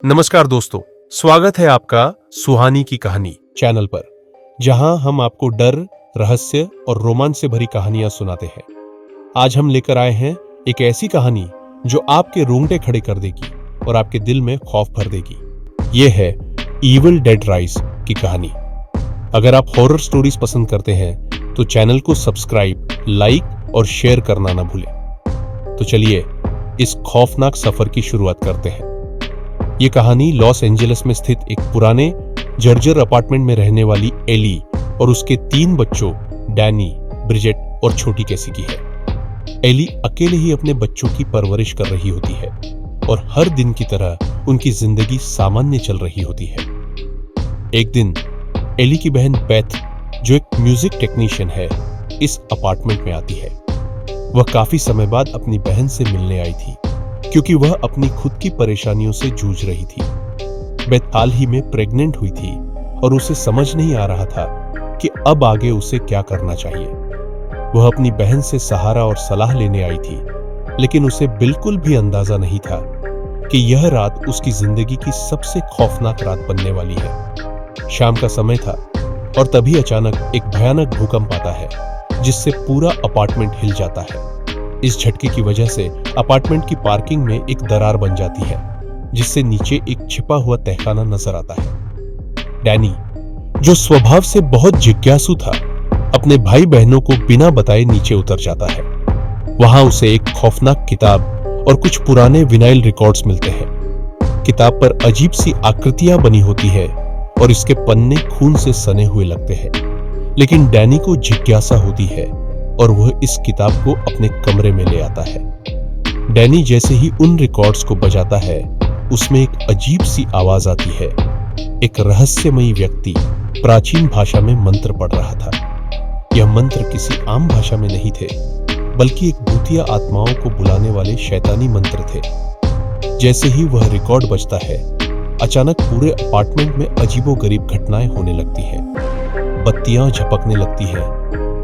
नमस्कार दोस्तों, स्वागत है आपका सुहानी की कहानी चैनल पर, जहां हम आपको डर, रहस्य और रोमांच से भरी कहानियां सुनाते हैं। आज हम लेकर आए हैं एक ऐसी कहानी जो आपके रोंगटे खड़े कर देगी और आपके दिल में खौफ भर देगी। यह है इविल डेड राइज की कहानी। अगर आप हॉरर स्टोरीज पसंद करते हैं तो चैनल को सब्सक्राइब, लाइक और शेयर करना ना भूलें। तो चलिए इस खौफनाक सफर की शुरुआत करते हैं। ये कहानी लॉस एंजलिस में स्थित एक पुराने जर्जर अपार्टमेंट में रहने वाली एली और उसके 3 बच्चों डैनी, ब्रिजेट और छोटी कैसी की है। एली अकेले ही अपने बच्चों की परवरिश कर रही होती है और हर दिन की तरह उनकी जिंदगी सामान्य चल रही होती है। एक दिन एली की बहन बेथ, जो एक म्यूजिक टेक्नीशियन है, इस अपार्टमेंट में आती है। वह काफी समय बाद अपनी बहन से मिलने आई थी क्योंकि वह अपनी खुद की परेशानियों से जूझ रही थी। बेथ हाल ही में प्रेग्नेंट हुई थी और उसे समझ नहीं आ रहा था कि अब आगे उसे क्या करना चाहिए। वह अपनी बहन से सहारा और सलाह लेने आई थी, लेकिन उसे बिल्कुल भी अंदाजा नहीं था कि यह रात उसकी जिंदगी की सबसे खौफनाक रात बनने वाली है। शाम का समय था और तभी अचानक एक भयानक भूकंप आता है जिससे पूरा अपार्टमेंट हिल जाता है। इस झटके की वजह से अपार्टमेंट की पार्किंग में एक दरार बन जाती है, जिससे नीचे एक छिपा हुआ तहखाना नजर आता है। डैनी, जो स्वभाव से बहुत जिज्ञासु था, अपने भाई बहनों को बिना बताए नीचे उतर जाता है। वहां उसे एक खौफनाक किताब और कुछ पुराने विनाइल रिकॉर्ड्स मिलते हैं। किताब पर अजीब सी आकृतियां बनी होती है और इसके पन्ने खून से सने हुए लगते हैं। लेकिन डैनी को जिज्ञासा होती है और वह इस किताब को अपने कमरे में ले आता है। डैनी जैसे ही उन रिकॉर्ड्स को बजाता है, उसमें एक अजीब सी आवाज आती है। एक रहस्यमयी व्यक्ति प्राचीन भाषा में मंत्र पढ़ रहा था। यह मंत्र किसी आम भाषा में नहीं थे, बल्कि एक भूतिया आत्माओं को बुलाने वाले शैतानी मंत्र थे। जैसे ही वह रिकॉर्ड बजता है, अचानक पूरे अपार्टमेंट में अजीबोगरीब घटनाएं होने लगती है। बत्तियां झपकने लगती है,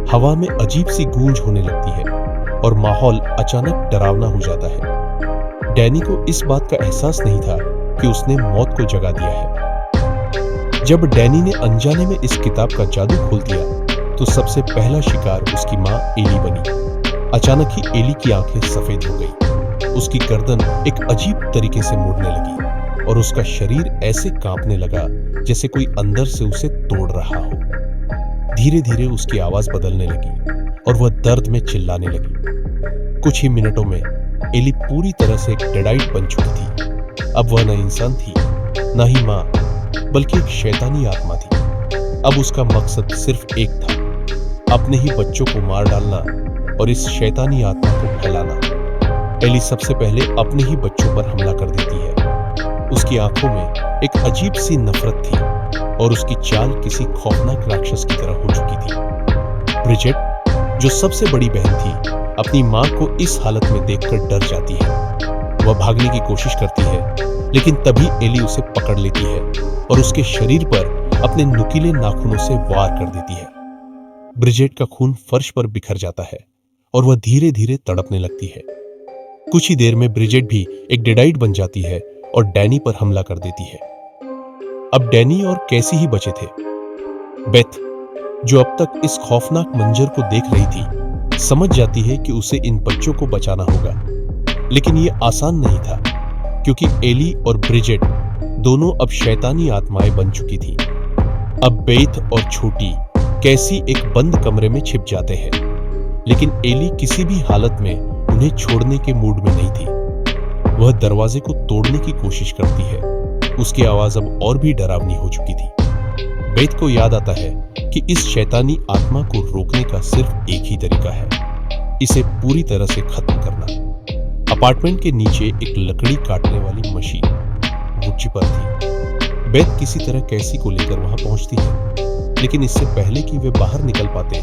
हवा में अजीब सी गूंज होने लगती है और माहौल अचानक डरावना हो जाता है। डैनी को इस बात का एहसास नहीं था कि उसने मौत को जगा दिया है। जब डैनी ने अनजाने में इस किताब का जादू खोल दिया तो सबसे पहला शिकार उसकी मां एली बनी। अचानक ही एली की आंखें सफेद हो गई, उसकी गर्दन एक अजीब तरीके से मुड़ने लगी और उसका शरीर ऐसे कांपने लगा जैसे कोई अंदर से उसे तोड़ रहा हो। धीरे धीरे उसकी आवाज बदलने लगी और वह दर्द में चिल्लाने लगी। कुछ ही मिनटों में एली पूरी तरह से एक डेडाइट बन चुकी थी। अब वह न इंसान थी, न ही मां, बल्कि एक शैतानी आत्मा थी। अब उसका मकसद सिर्फ एक था, अपने ही बच्चों को मार डालना और इस शैतानी आत्मा को फैलाना। एली सबसे पहले अपने ही बच्चों पर हमला कर देती है। उसकी आंखों में एक अजीब सी नफरत थी और उसकी चाल किसी खौफनाक राक्षस की तरह हो चुकी थी। ब्रिजेट, जो सबसे बड़ी बहन थी, अपनी मां को इस हालत में देखकर डर जाती है। वह भागने की कोशिश करती है, लेकिन तभी एली उसे पकड़ लेती है और उसके शरीर पर अपने नुकीले नाखूनों से वार कर देती है। ब्रिजेट का खून फर्श पर बिखर जाता है और वह धीरे धीरे तड़पने लगती है। कुछ ही देर में ब्रिजेट भी एक डेडाइट बन जाती है और डैनी पर हमला कर देती है। अब डैनी और कैसी ही बचे थे। बेथ, जो अब तक इस खौफनाक मंजर को देख रही थी, समझ जाती है कि उसे इन बच्चों को बचाना होगा। लेकिन यह आसान नहीं था, क्योंकि एली और ब्रिजेट दोनों अब शैतानी आत्माएं बन चुकी थी। अब बेथ और छोटी कैसी एक बंद कमरे में छिप जाते हैं, लेकिन एली किसी भी हालत में उन्हें छोड़ने के मूड में नहीं थी। वह दरवाजे को तोड़ने की कोशिश करती है। उसकी आवाज अब और भी डरावनी हो चुकी थी। बेथ को याद आता है कि इस शैतानी आत्मा को रोकने का सिर्फ एक ही तरीका है, इसे पूरी तरह से खत्म करना। अपार्टमेंट के नीचे एक लकड़ी काटने वाली मशीन ऊंची पर थी। बेथ किसी तरह कैसी को लेकर वहां पहुंचती है, लेकिन इससे पहले कि वे बाहर निकल पाते,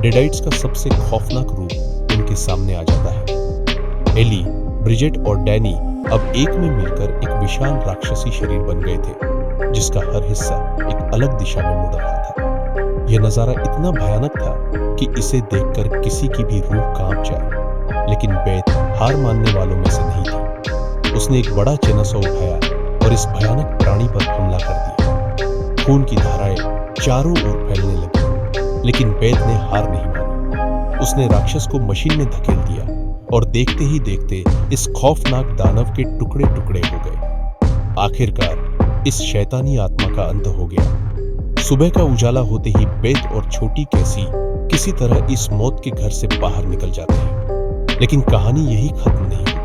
डेडाइट्स का सबसे खौफनाक रूप उनके सामने आ जाता है। एली, ब्रिजेट और डैनी अब एक में मिलकर एक विशाल राक्षसी शरीर बन गए थे, जिसका हर हिस्सा एक अलग दिशा में मुड़ रहा था। यह नजारा इतना भयानक था कि इसे देखकर किसी की भी रूह कांप जाए। लेकिन बेथ हार मानने वालों में से नहीं थी। उसने एक बड़ा चेनासो उठाया और इस भयानक प्राणी पर हमला कर दिया। खून की धाराएं चारों ओर फैलने लगी, लेकिन बेद ने हार नहीं मानी। उसने राक्षस को मशीन में धकेल दिया और देखते ही देखते इस खौफनाक दानव के टुकड़े टुकड़े हो गए। आखिरकार इस शैतानी आत्मा का अंत हो गया। सुबह का उजाला होते ही बेद और छोटी कैसी किसी तरह इस मौत के घर से बाहर निकल जाते हैं, लेकिन कहानी यही खत्म नहीं होती।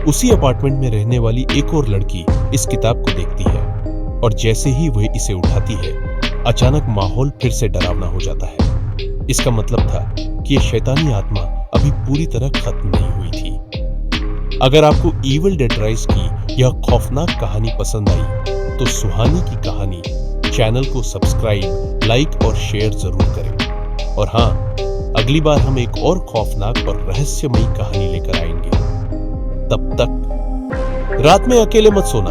उसी अपार्टमेंट में रहने वाली एक और लड़की इस किताब को देखती है और जैसे ही वह इसे उठाती है, अचानक माहौल फिर से डरावना हो जाता है। इसका मतलब था कि यह शैतानी आत्मा अभी पूरी तरह खत्म नहीं हुई थी। अगर आपको इविल डेड राइज की यह खौफनाक कहानी पसंद आई तो सुहानी की कहानी चैनल को सब्सक्राइब, लाइक और शेयर जरूर करें। और हाँ, अगली बार हम एक और खौफनाक और रहस्यमयी कहानी लेकर आएंगे। तब तक रात में अकेले मत सोना।